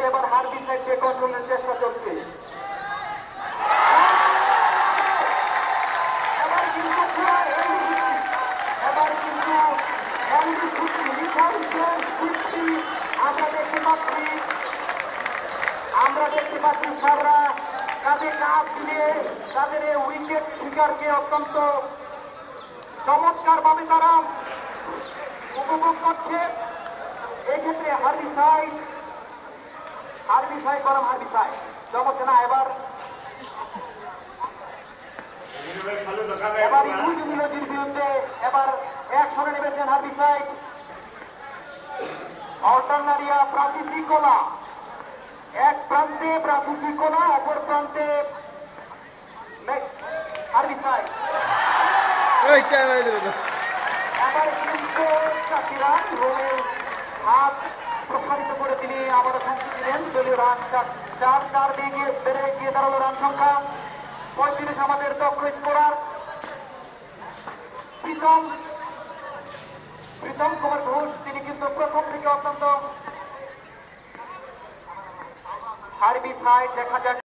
কিন্তু এবার হার্বি সাইডকে কন্ট্রোলের চেষ্টা চলছে। এবার কিন্তু আমরা দেখতে পাচ্ছি সাররা কাজে কাজ দিয়ে তাদের উইকেট শিকারকে অত্যন্ত চমৎকার ভাবে তারা উপভোগ করছে। এক্ষেত্রে হার্বি সাইড বরং হার্বি সাইড জমছে না। এবার ইউনিভার্সিটির বিরুদ্ধে এবার অ্যাকশনে নেমেছেন হার্বি সাইড। অল্টারনারিয়া প্রাতিশিকোলা, এক প্রান্তে প্রাতিশিকোলা, অপর প্রান্তে হার্বি সাইড। এবার কিন্তু চাষিরান রোমের হাত প্রসারিত করে তিনি আবারও শান্তি দিলেন। দলীয় রান 4 বেড়ে গিয়ে দাঁড়ালো রান সংখ্যা 35। আমাদের দক্ষ স্কোরার প্রীতম কুমার ঘোষ, তিনি কিন্তু প্রথম থেকে অত্যন্ত হার্বি সাইড দেখা যাক